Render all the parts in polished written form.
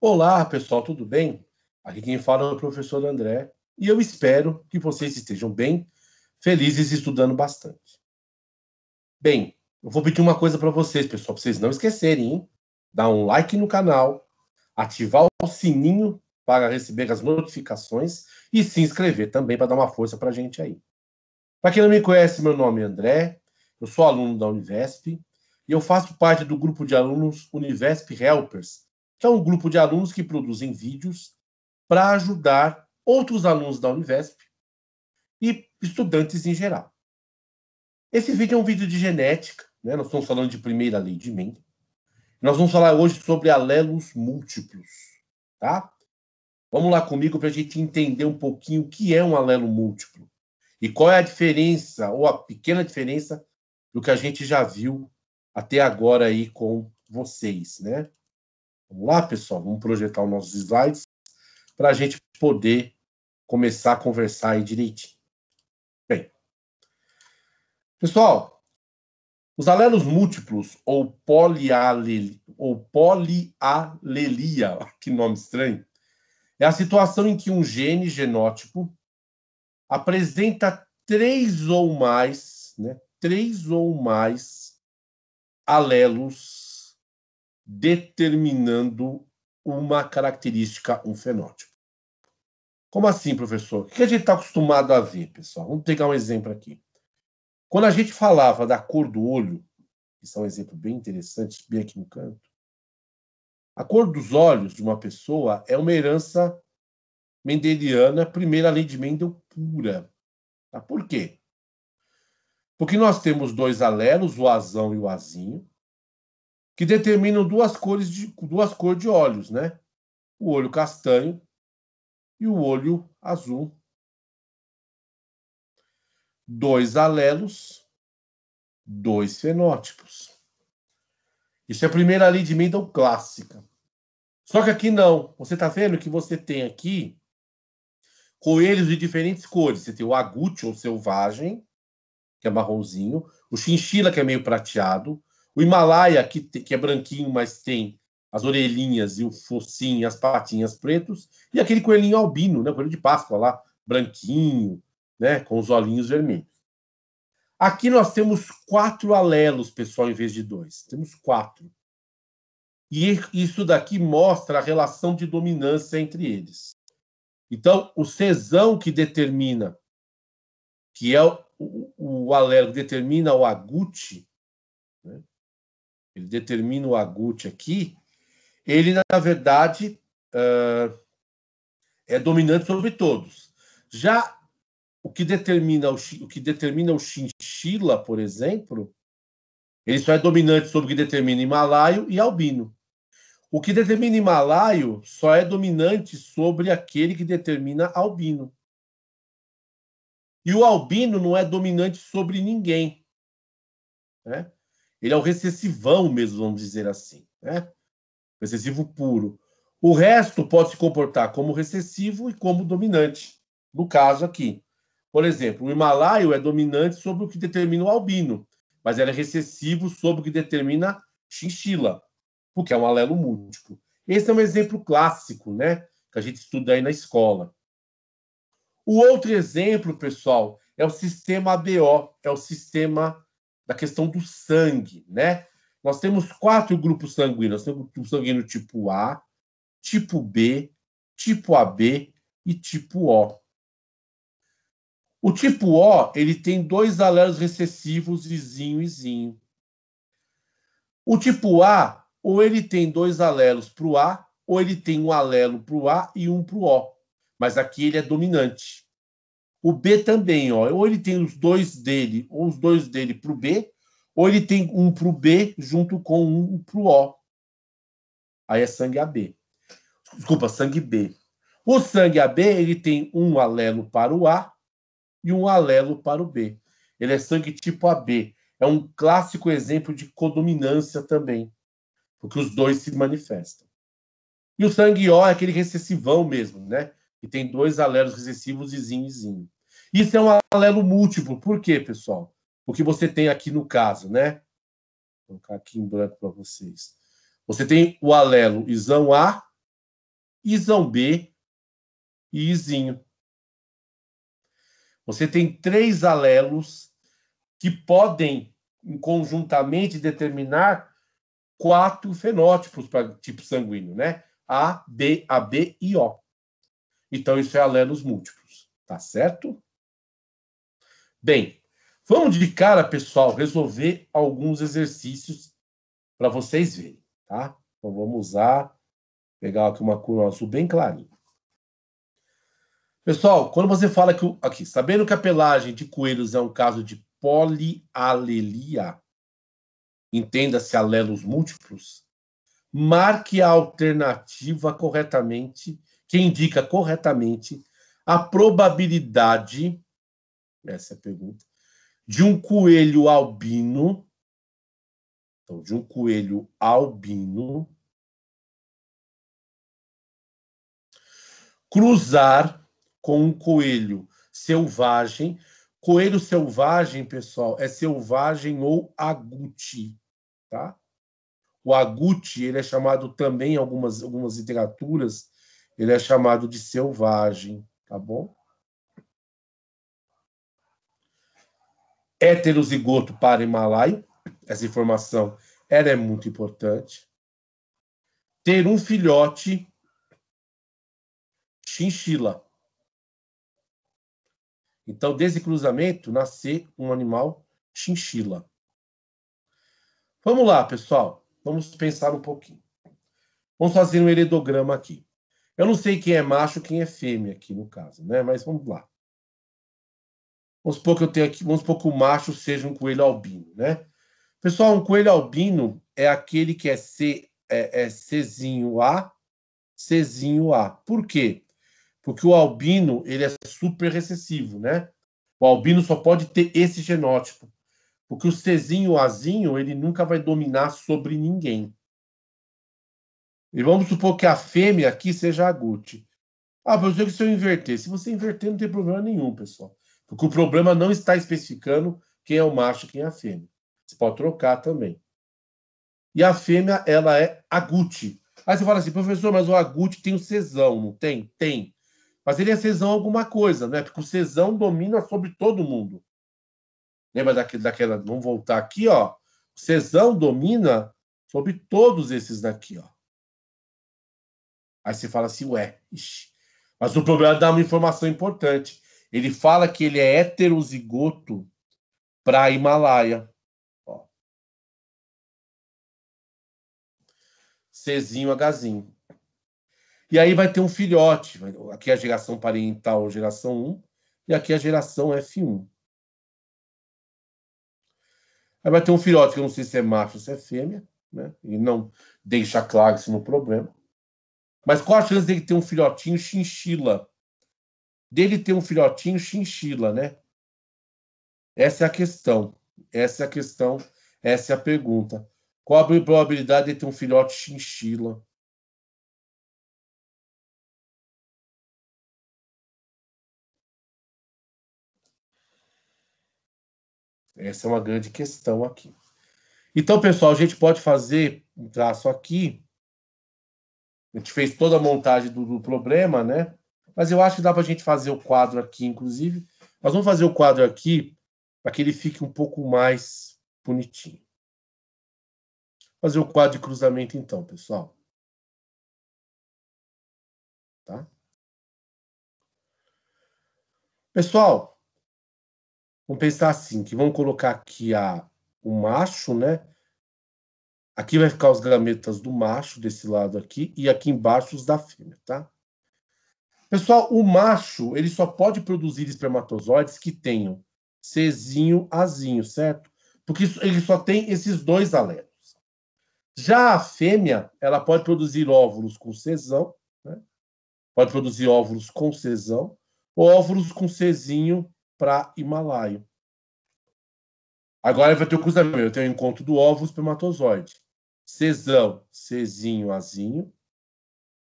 Olá, pessoal, tudo bem? Aqui quem fala é o professor André e eu espero que vocês estejam bem, felizes e estudando bastante. Bem, eu vou pedir uma coisa para vocês, pessoal, para vocês não esquecerem, hein? Dar um like no canal, ativar o sininho para receber as notificações e se inscrever também para dar uma força para a gente aí. Para quem não me conhece, meu nome é André, eu sou aluno da Univesp e eu faço parte do grupo de alunos Univesp Helpers, que é um grupo de alunos que produzem vídeos para ajudar outros alunos da Univesp e estudantes em geral. Esse vídeo é um vídeo de genética, né? Nós estamos falando de primeira lei de Mendel. Nós vamos falar hoje sobre alelos múltiplos, tá? Vamos lá comigo para a gente entender um pouquinho o que é um alelo múltiplo e qual é a diferença, ou a pequena diferença, do que a gente já viu até agora aí com vocês, né? Vamos lá, pessoal? Vamos projetar os nossos slides para a gente poder começar a conversar aí direitinho. Bem, pessoal, os alelos múltiplos ou polialelia, que nome estranho, é a situação em que um gene genótipo apresenta três ou mais, né, alelos determinando uma característica, um fenótipo. Como assim, professor? O que a gente está acostumado a ver, pessoal? Vamos pegar um exemplo aqui. Quando a gente falava da cor do olho, isso é um exemplo bem interessante, bem aqui no canto, a cor dos olhos de uma pessoa é uma herança mendeliana, primeira lei de Mendel pura. Tá? Por quê? Porque nós temos dois alelos, o azão e o azinho, que determinam duas cores de olhos, né? O olho castanho e o olho azul. Dois alelos, dois fenótipos. Isso é a primeira lei de Mendel clássica. Só que aqui não. Você está vendo que você tem aqui coelhos de diferentes cores. Você tem o agute, ou selvagem, que é marronzinho, o chinchila, que é meio prateado, o Himalaia, que é branquinho, mas tem as orelhinhas e o focinho e as patinhas pretos, e aquele coelhinho albino, né, o coelho de Páscoa lá, branquinho, né, com os olhinhos vermelhos. Aqui nós temos 4 alelos, pessoal, em vez de 2. Temos 4. E isso daqui mostra a relação de dominância entre eles. Então, o cesão que determina, que é o alelo que determina o agute, né? Ele determina o agute aqui, ele, na verdade, é dominante sobre todos. Já o que determina o chinchila, por exemplo, ele só é dominante sobre o que determina himalaio e albino. O que determina himalaio só é dominante sobre aquele que determina albino. E o albino não é dominante sobre ninguém, né? Ele é o recessivão mesmo, vamos dizer assim, né? Recessivo puro. O resto pode se comportar como recessivo e como dominante, no caso aqui. Por exemplo, o himalaio é dominante sobre o que determina o albino, mas ele é recessivo sobre o que determina chinchila, porque é um alelo múltiplo. Esse é um exemplo clássico, né, que a gente estuda aí na escola. O outro exemplo, pessoal, é o sistema ABO, é o sistema da questão do sangue, né? Nós temos 4 grupos sanguíneos. Nós temos o grupo sanguíneo tipo A, tipo B, tipo AB e tipo O. O tipo O, ele tem 2 alelos recessivos, izinho e zinho. O tipo A, ou ele tem 2 alelos para o A, ou ele tem um alelo para o A e um para o O. Mas aqui ele é dominante. O B também, ó, ou ele tem os dois dele, ou os dois dele para o B, ou ele tem um para o B junto com um para o O. Aí é sangue AB. Desculpa, sangue B. O sangue AB, ele tem um alelo para o A e um alelo para o B. Ele é sangue tipo AB. É um clássico exemplo de codominância também, porque os dois se manifestam. E o sangue O é aquele recessivão mesmo, né? Que tem 2 alelos recessivos, izinho e zinho. Isso é um alelo múltiplo. Por quê, pessoal? O que você tem aqui no caso, né? Vou colocar aqui em branco para vocês. Você tem o alelo isão A Izão B e Izinho. Você tem 3 alelos que podem conjuntamente determinar 4 fenótipos para tipo sanguíneo, né? A, B, AB e O. Então, isso é alelos múltiplos, tá certo? Bem, vamos de cara, pessoal, resolver alguns exercícios para vocês verem, tá? Então, vamos usar, pegar aqui uma cor azul bem clarinha. Pessoal, quando você fala que, aqui, sabendo que a pelagem de coelhos é um caso de polialelia, entenda-se alelos múltiplos, marque a alternativa corretamente, que indica corretamente a probabilidade, essa é a pergunta, de um coelho albino, então, de um coelho albino, cruzar com um coelho selvagem. Coelho selvagem, pessoal, é selvagem ou agouti, tá? O agouti, ele é chamado também, em algumas literaturas, ele é chamado de selvagem, tá bom? Heterozigoto para Himalaio, essa informação ela é muito importante. Ter um filhote chinchila. Então, desse cruzamento, nascer um animal chinchila. Vamos lá, pessoal. Vamos pensar um pouquinho. Vamos fazer um heredograma aqui. Eu não sei quem é macho, quem é fêmea aqui no caso, né? Mas vamos lá. Vamos supor que eu tenho aqui, vamos supor que o macho seja um coelho albino, né? Pessoal, um coelho albino é aquele que é Czinho A, Czinho A. Por quê? Porque o albino, ele é super recessivo, né? O albino só pode ter esse genótipo. Porque o Czinho Azinho, ele nunca vai dominar sobre ninguém. E vamos supor que a fêmea aqui seja a Guti. Ah, professor, que se eu inverter? Se você inverter, não tem problema nenhum, pessoal. Porque o problema não está especificando quem é o macho e quem é a fêmea. Você pode trocar também. E a fêmea, ela é agute. Aí você fala assim, professor, mas o agute tem o cesão, não tem? Tem. Mas ele é cesão alguma coisa, né? Porque o cesão domina sobre todo mundo. Lembra daquela. Vamos voltar aqui, ó. O cesão domina sobre todos esses daqui, ó. Aí você fala assim, ué, ixi. Mas o problema dá uma informação importante. Ele fala que ele é heterozigoto para Himalaia. Ó. Czinho, Hzinho. E aí vai ter um filhote. Aqui é a geração parental, geração 1, e aqui é a geração F1. Aí vai ter um filhote, que eu não sei se é macho ou se é fêmea, né? E não deixa claro isso no problema. Mas qual a chance dele ter um filhotinho chinchila? Dele ter um filhotinho chinchila, né? Essa é a questão. Essa é a questão. Essa é a pergunta. Qual a probabilidade de ter um filhote chinchila? Essa é uma grande questão aqui. Então, pessoal, a gente pode fazer um traço aqui. A gente fez toda a montagem do problema, né? Mas eu acho que dá para a gente fazer o quadro aqui, inclusive. Nós vamos fazer o quadro aqui para que ele fique um pouco mais bonitinho. Fazer o quadro de cruzamento, então, pessoal. Tá? Pessoal, vamos pensar assim, que vamos colocar aqui o macho, né? Aqui vai ficar os gametas do macho, desse lado aqui, e aqui embaixo os da fêmea, tá? Pessoal, o macho, ele só pode produzir espermatozoides que tenham Czinho, Azinho, certo? Porque ele só tem esses 2 alelos. Já a fêmea, ela pode produzir óvulos com cesão, né? Pode produzir óvulos com cesão, ou óvulos com Czinho para Himalaio. Agora vai ter o cruzamento. Eu tenho o encontro do óvulo espermatozoide. Cesão, Czinho, Azinho.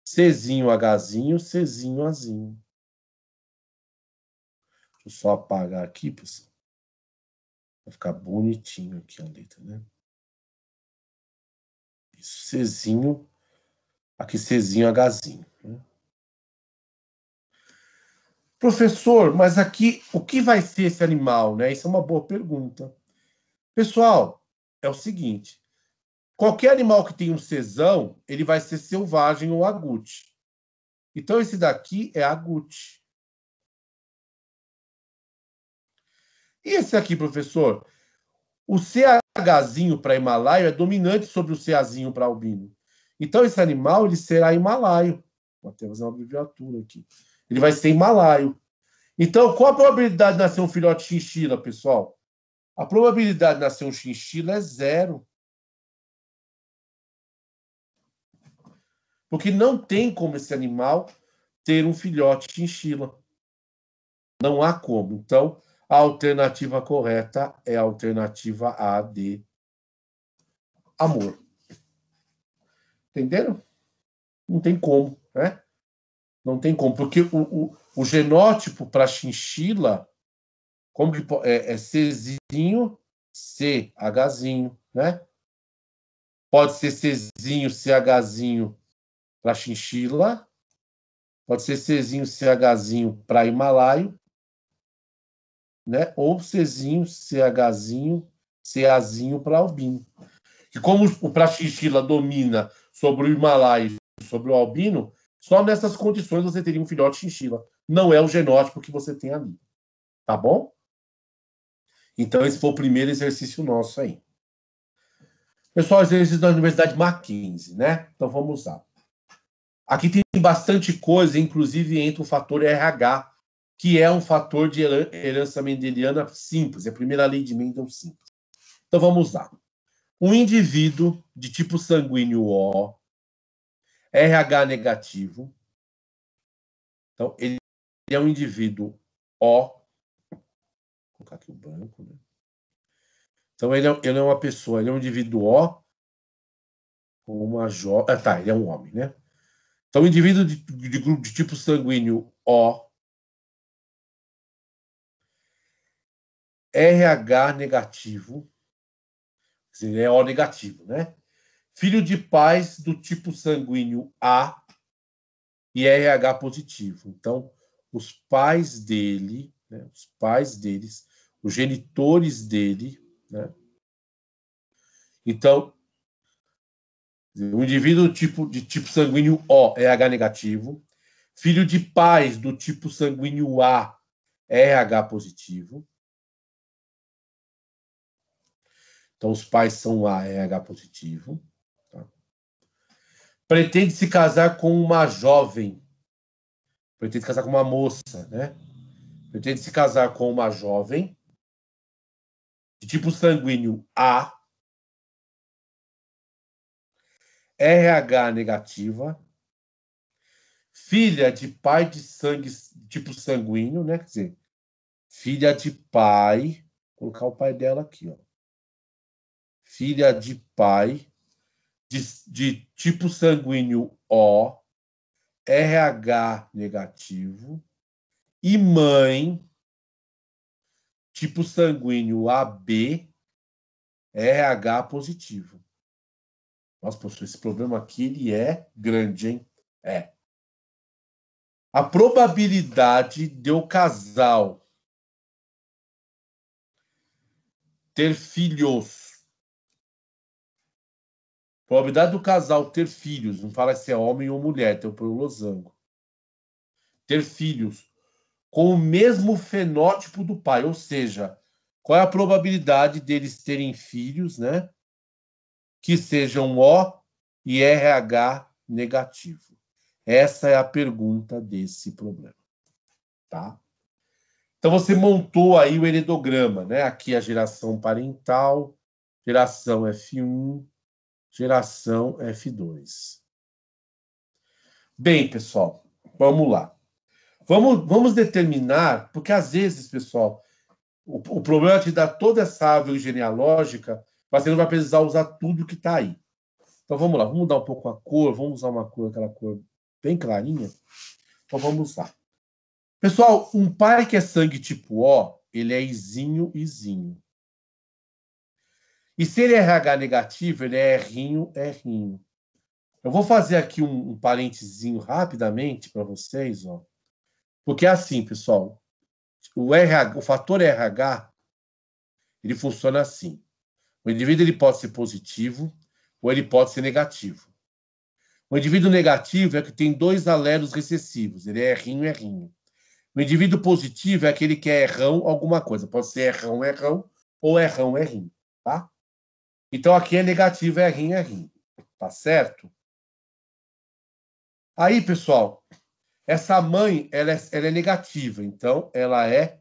Czinho, Hzinho, Czinho, Azinho. Deixa eu só apagar aqui, pessoal. Vai ficar bonitinho aqui a letra, né? Isso, Czinho, Aqui Czinho, Hzinho. Professor, mas aqui o que vai ser esse animal, né? Isso é uma boa pergunta. Pessoal, é o seguinte: qualquer animal que tenha um Czão, ele vai ser selvagem ou agute. Então, esse daqui é agute. E esse aqui, professor? O CHzinho para himalaio é dominante sobre o CAzinho para albino. Então, esse animal ele será himalaio. Vou até fazer uma abreviatura aqui. Ele vai ser himalaio. Então, qual a probabilidade de nascer um filhote chinchila, pessoal? A probabilidade de nascer um chinchila é 0. Porque não tem como esse animal ter um filhote chinchila. Não há como. Então, a alternativa correta é a alternativa A de amor. Entenderam? Não tem como, né? Não tem como. Porque o genótipo para chinchila, como que é Czinho, CHzinho, né? Pode ser Czinho, CHzinho para chinchila, pode ser Czinho, CHzinho para himalaio, né? Ou Czinho, CHzinho, CAzinho para albino. E como o para chinchila domina sobre o himalaio e sobre o albino, só nessas condições você teria um filhote chinchila. Não é o genótipo que você tem ali. Tá bom? Então, esse foi o primeiro exercício nosso aí. Pessoal, exercício da Universidade Mackenzie, né? Então, vamos lá. Aqui tem bastante coisa, inclusive entra o fator RH, que é um fator de herança mendeliana simples, é a primeira lei de Mendel simples. Então, vamos lá. Um indivíduo de tipo sanguíneo O, RH negativo, então, ele é um indivíduo O, vou colocar aqui o branco, né? Então, ele é uma pessoa, ele é um indivíduo O, com uma jovem. Tá, ele é um homem, né? Então, o indivíduo de grupo de tipo sanguíneo O, RH negativo, quer dizer, ele é O negativo, né? Filho de pais do tipo sanguíneo A e RH positivo. Então, os pais dele, né, os pais deles, os genitores dele, né? Então, o indivíduo de tipo sanguíneo O é RH negativo, filho de pais do tipo sanguíneo A é RH positivo. Então, os pais são A, é RH positivo. Tá? Pretende se casar com uma jovem. Pretende se casar com uma moça, né? Pretende se casar com uma jovem de tipo sanguíneo A, RH negativa, filha de pai de sangue tipo sanguíneo, né? Quer dizer, filha de pai, vou colocar o pai dela aqui, ó. Filha de pai de tipo sanguíneo O, RH negativo, e mãe, tipo sanguíneo AB, RH positivo. Nossa, professor, esse problema aqui ele é grande, hein? É. A probabilidade de o casal ter filhos, probabilidade do casal ter filhos, não fala se é homem ou mulher, tem o losango. Ter filhos com o mesmo fenótipo do pai, ou seja, qual é a probabilidade deles terem filhos, né? Que sejam O e RH negativo. Essa é a pergunta desse problema, tá? Então você montou aí o heredograma, né? Aqui a geração parental, geração F1, geração F2. Bem, pessoal, vamos lá. Vamos determinar, porque às vezes, pessoal, o problema é te dar toda essa árvore genealógica, mas você não vai precisar usar tudo que está aí. Então vamos lá, vamos mudar um pouco a cor, vamos usar uma cor, aquela cor bem clarinha. Então vamos lá. Pessoal, um pai que é sangue tipo O, ele é Izinho, Izinho. E se ele é RH negativo, ele é Rzinho, Rzinho. Eu vou fazer aqui um parentezinho rapidamente para vocês, ó. Porque é assim, pessoal, o fator RH, ele funciona assim. O indivíduo ele pode ser positivo ou ele pode ser negativo. O indivíduo negativo é que tem 2 alelos recessivos, ele é errinho, errinho. O indivíduo positivo é aquele que é errão alguma coisa, pode ser errão, errão ou errão, errinho, tá? Então aqui é negativo, é errinho, errinho, tá certo? Aí, pessoal, essa mãe, ela é negativa, então ela é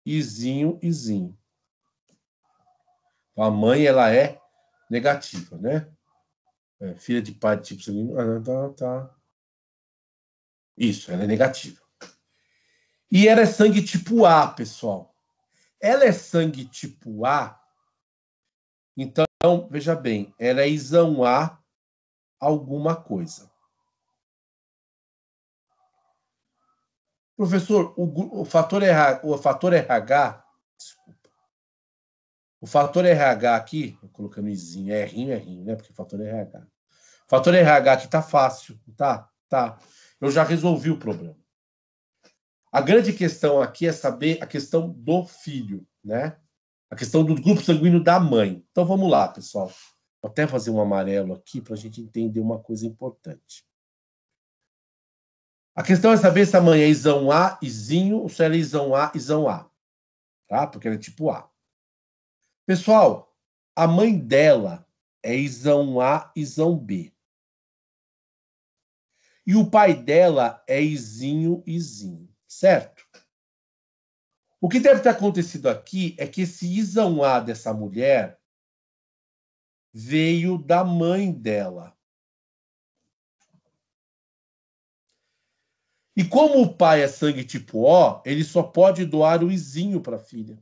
izinho, izinho. A mãe, ela é negativa, né? Filha de pai de tipo sanguíneo. Tá. Isso, ela é negativa. E ela é sangue tipo A, pessoal. Ela é sangue tipo A, então, veja bem, ela é isão A alguma coisa. Professor, o fator RH, desculpa. O fator RH aqui, colocando izinho, é rinho, né? Porque o fator RH. O fator RH aqui tá fácil, tá? Tá. Eu já resolvi o problema. A grande questão aqui é saber a questão do filho, né? A questão do grupo sanguíneo da mãe. Então vamos lá, pessoal. Vou até fazer um amarelo aqui para a gente entender uma coisa importante. A questão é saber se a mãe é isão A, izinho, ou se ela é isão A, isão A. Tá? Porque ela é tipo A. Pessoal, a mãe dela é isão A, isão B. E o pai dela é izinho, izinho. Certo? O que deve ter acontecido aqui é que esse isão A dessa mulher veio da mãe dela. E como o pai é sangue tipo O, ele só pode doar o izinho para a filha.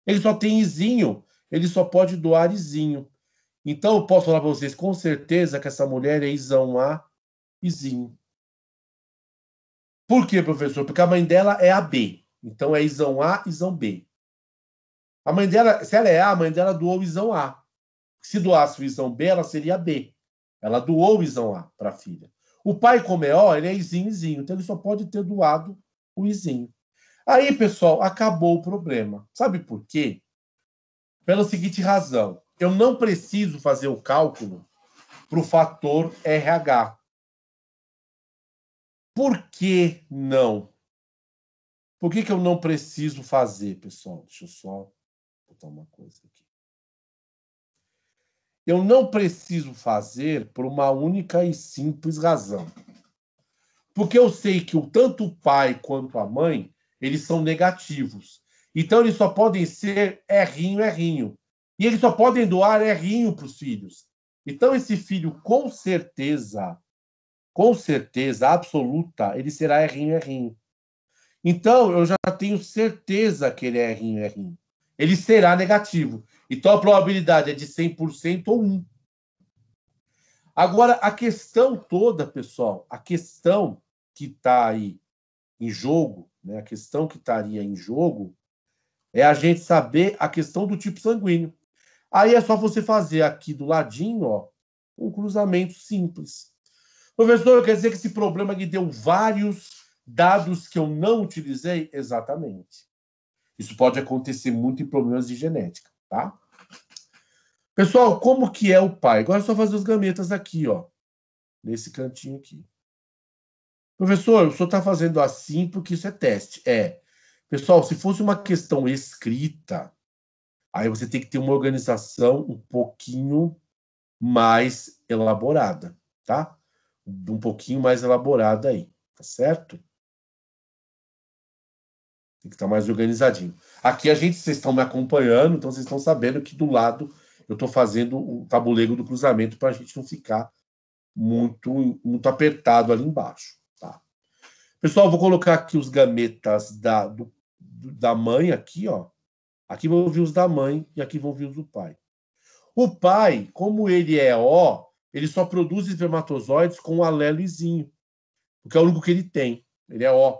Ele só tem izinho, ele só pode doar izinho. Então eu posso falar para vocês com certeza que essa mulher é isão A, izinho. Por quê, professor? Porque a mãe dela é a B. Então é isão A, isão B. A mãe dela, se ela é A, a mãe dela doou o isão A. Se doasse o isão B, ela seria B. Ela doou o isão A para a filha. O pai, como é O, ele é izinho, izinho. Então ele só pode ter doado o izinho. Aí, pessoal, acabou o problema. Sabe por quê? Pela seguinte razão. Eu não preciso fazer o cálculo para o fator RH. Por que não? Por que eu não preciso fazer, pessoal? Deixa eu só botar uma coisa aqui. Eu não preciso fazer por uma única e simples razão. Porque eu sei que tanto o pai quanto a mãe, eles são negativos. Então, eles só podem ser errinho, errinho. E eles só podem doar errinho para os filhos. Então, esse filho, com certeza absoluta, ele será errinho, errinho. Então, eu já tenho certeza que ele é errinho, errinho. Ele será negativo. Então, a probabilidade é de 100% ou 1. Agora, a questão toda, pessoal, a questão que está aí em jogo, né, a questão que estaria em jogo, é a gente saber a questão do tipo sanguíneo. Aí é só você fazer aqui do ladinho, ó, um cruzamento simples. Professor, quer dizer que esse problema me deu vários dados que eu não utilizei? Exatamente. Isso pode acontecer muito em problemas de genética, tá? Pessoal, como que é o pai? Agora é só fazer os gametas aqui, ó. Nesse cantinho aqui. Professor, o senhor está fazendo assim porque isso é teste. É. Pessoal, se fosse uma questão escrita, aí você tem que ter uma organização um pouquinho mais elaborada, tá? Um pouquinho mais elaborada aí, tá certo? Tem que estar mais organizadinho. Aqui vocês estão me acompanhando, então vocês estão sabendo que do lado eu estou fazendo o tabuleiro do cruzamento para a gente não ficar muito apertado ali embaixo, tá? Pessoal, vou colocar aqui os gametas da mãe aqui, ó. Aqui vão vir os da mãe e aqui vão vir os do pai. O pai, como ele é O, ele só produz espermatozoides com um alelozinho, porque é o único que ele tem. Ele é O.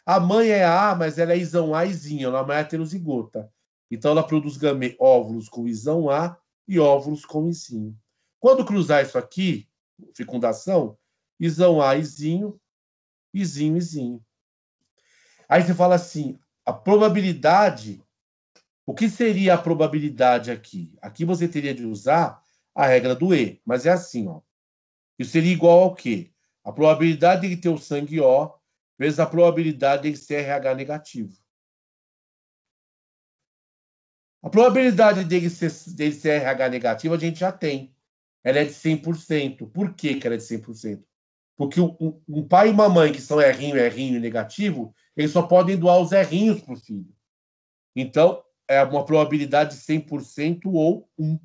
A mãe é A, mas ela é isão A, izinho, ela é heterozigota. Então ela produz óvulos com isão A e óvulos com izinho. Quando cruzar isso aqui, fecundação, isão A, izinho, izinho, izinho. Aí você fala assim, a probabilidade, o que seria a probabilidade aqui? Aqui você teria de usar a regra do E, mas é assim, ó. Isso seria igual ao quê? A probabilidade de ele ter o sangue O vezes a probabilidade de ele ser RH negativo. A probabilidade dele ser RH negativo a gente já tem. Ela é de 100%. Por que ela é de 100%? Porque um pai e uma mãe que são errinho e negativo, eles só podem doar os errinhos para o filho. Então, é uma probabilidade de 100% ou 1.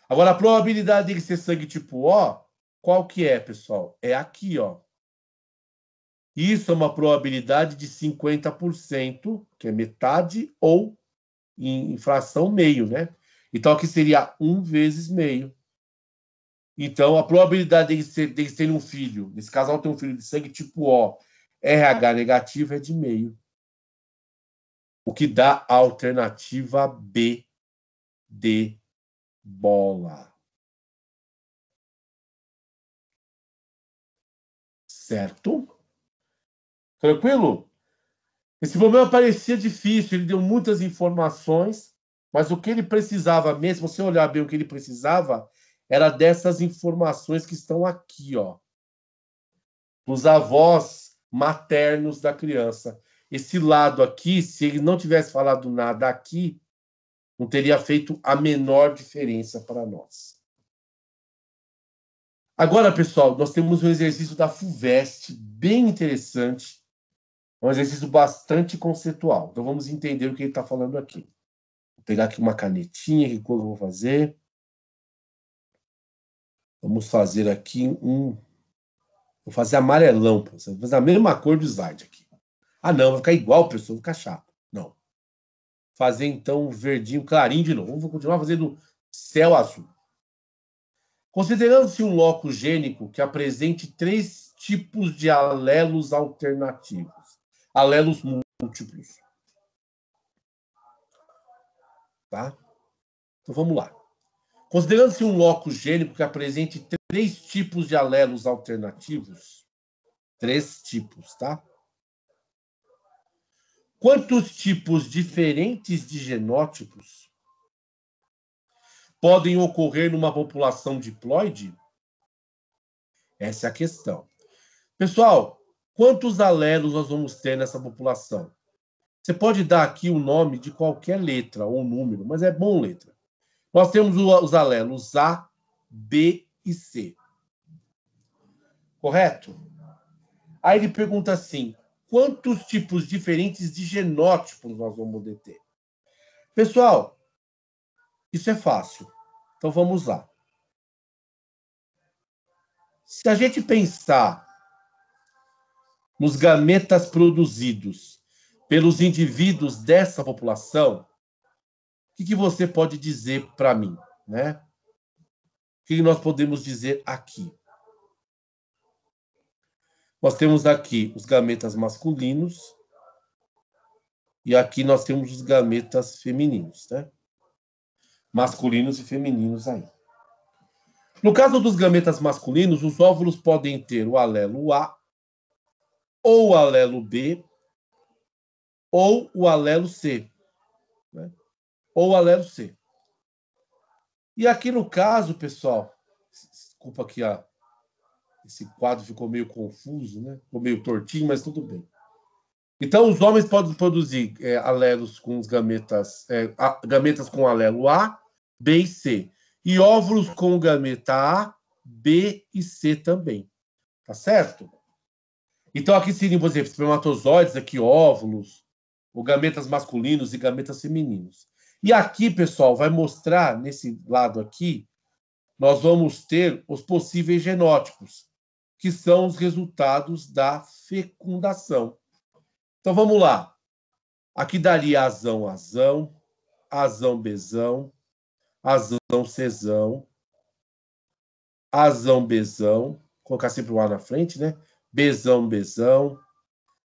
Agora, a probabilidade dele ser sangue tipo O, qual que é, pessoal? É aqui, ó. Isso é uma probabilidade de 50%, que é metade, ou em fração meio, né? Então, aqui seria 1 vezes meio. Então, a probabilidade dele ter um filho, nesse casal ter um filho de sangue tipo O, RH negativo, é de meio. O que dá a alternativa B de bola. Certo? Tranquilo? Esse problema parecia difícil, ele deu muitas informações, mas o que ele precisava mesmo, se você olhar bem o que ele precisava, era dessas informações que estão aqui, ó. Dos avós maternos da criança. Esse lado aqui, se ele não tivesse falado nada aqui, não teria feito a menor diferença para nós. Agora, pessoal, nós temos um exercício da FUVEST bem interessante, um exercício bastante conceitual. Então, vamos entender o que ele está falando aqui. Vou pegar aqui uma canetinha, que coisa eu vou fazer. Vamos fazer aqui um... Vou fazer amarelão, vou fazer a mesma cor do slide aqui. Ah, não, vai ficar igual, pessoal, vai ficar chato. Não. Fazer, então, um verdinho clarinho de novo. Vamos continuar fazendo céu azul. Considerando-se um loco gênico que apresente 3 tipos de alelos alternativos. Alelos múltiplos. Tá? Então, vamos lá. Considerando-se um loco gênico que apresente 3 tipos de alelos alternativos. 3 tipos, tá? Quantos tipos diferentes de genótipos podem ocorrer numa população diploide? Essa é a questão. Pessoal, quantos alelos nós vamos ter nessa população? Você pode dar aqui o nome de qualquer letra ou número, mas é bom letra. Nós temos os alelos A, B e C. Correto? Aí ele pergunta assim, quantos tipos diferentes de genótipos nós vamos ter? Pessoal, isso é fácil. Então, vamos lá. Se a gente pensar nos gametas produzidos pelos indivíduos dessa população, o que você pode dizer para mim, né? O que nós podemos dizer aqui? Nós temos aqui os gametas masculinos e aqui nós temos os gametas femininos, né? Masculinos e femininos aí. No caso dos gametas masculinos, os óvulos podem ter o alelo A, ou o alelo B, ou o alelo C. Né? Ou o alelo C. E aqui no caso, pessoal, desculpa aqui, esse quadro ficou meio confuso, né? Ficou meio tortinho, mas tudo bem. Então, os homens podem produzir alelos com os gametas, gametas com alelo A, B e C. E óvulos com o gameta A, B e C também. Tá certo? Então, aqui seriam, por exemplo, espermatozoides, aqui óvulos, ou gametas masculinos e gametas femininos. E aqui, pessoal, vai mostrar, nesse lado aqui, nós vamos ter os possíveis genótipos, que são os resultados da fecundação. Então, vamos lá. Aqui daria azão, azão, azão, bezão, azão, cesão, azão, bezão, vou colocar sempre o A na frente, né? Bezão, bezão,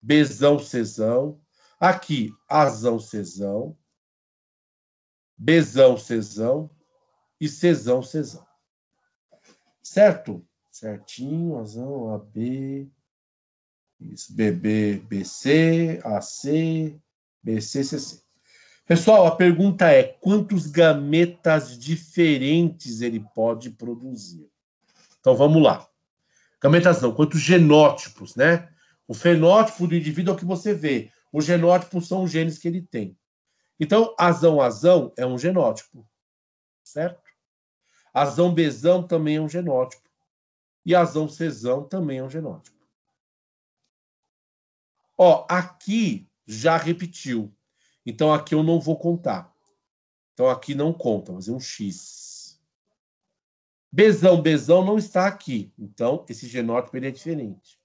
bezão, cesão. Aqui, azão, cesão, bezão, cesão e cesão, cesão. Certo? Certinho, razão, AB, isso, BB, BC, AC, BC, CC. Pessoal, a pergunta é, quantos gametas diferentes ele pode produzir? Então, vamos lá. Gametas não, quantos genótipos, né? O fenótipo do indivíduo é o que você vê. Os genótipos são os genes que ele tem. Então, azão é um genótipo, certo? Azão Bzão também é um genótipo. E azão Czão também é um genótipo. Ó, aqui já repetiu. Então, aqui eu não vou contar. Então, aqui não conta, vou fazer um X. Bzão não está aqui. Então, esse genótipo ele é diferente.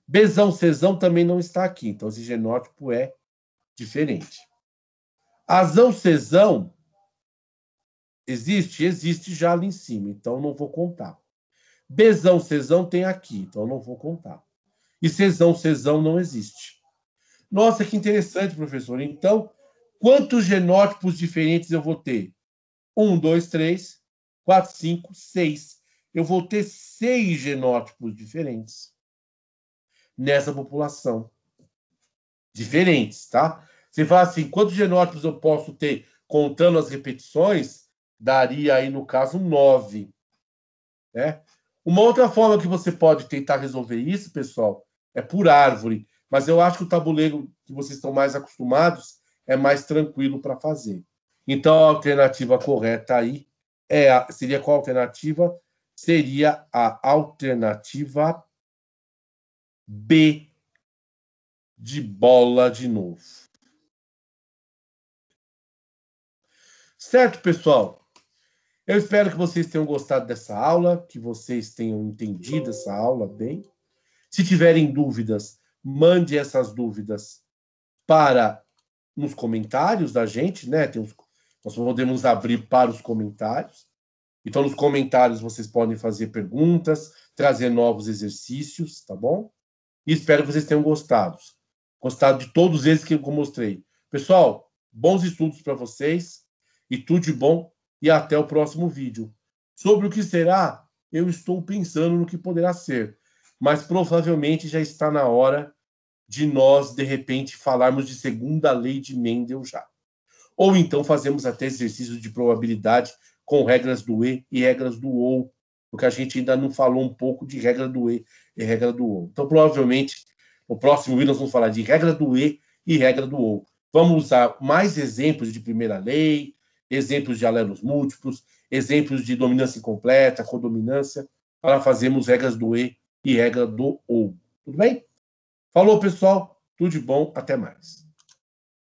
Bzão Czão também não está aqui. Então, esse genótipo é diferente. Azão Czão existe? Existe já ali em cima. Então, não vou contar. Bzão Czão tem aqui. Então, não vou contar. E Czão não existe. Nossa, que interessante, professor. Então, quantos genótipos diferentes eu vou ter? 1, 2, 3, 4, 5, 6. Eu vou ter 6 genótipos diferentes nessa população. Diferentes, tá? Você fala assim, quantos genótipos eu posso ter contando as repetições? Daria aí, no caso, 9. Né? Uma outra forma que você pode tentar resolver isso, pessoal, é por árvore. Mas eu acho que o tabuleiro que vocês estão mais acostumados é mais tranquilo para fazer. Então, a alternativa correta aí seria qual alternativa? Seria a alternativa B, de bola de novo. Certo, pessoal? Eu espero que vocês tenham gostado dessa aula, que vocês tenham entendido essa aula bem. Se tiverem dúvidas, mande essas dúvidas para nos comentários da gente, né? Nós podemos abrir para os comentários. Então, nos comentários vocês podem fazer perguntas, trazer novos exercícios, tá bom? E espero que vocês tenham gostado. Gostado de todos eles que eu mostrei. Pessoal, bons estudos para vocês e tudo de bom e até o próximo vídeo. Sobre o que será, eu estou pensando no que poderá ser, mas provavelmente já está na hora de nós, de repente, falarmos de segunda lei de Mendel já. Ou então fazemos até exercícios de probabilidade com regras do E e regras do OU, porque a gente ainda não falou um pouco de regra do E e regra do OU. Então, provavelmente, no próximo vídeo nós vamos falar de regra do E e regra do OU. Vamos usar mais exemplos de primeira lei, exemplos de alelos múltiplos, exemplos de dominância incompleta, codominância, para fazermos regras do E e regra do OU. Tudo bem? Falou, pessoal. Tudo de bom. Até mais.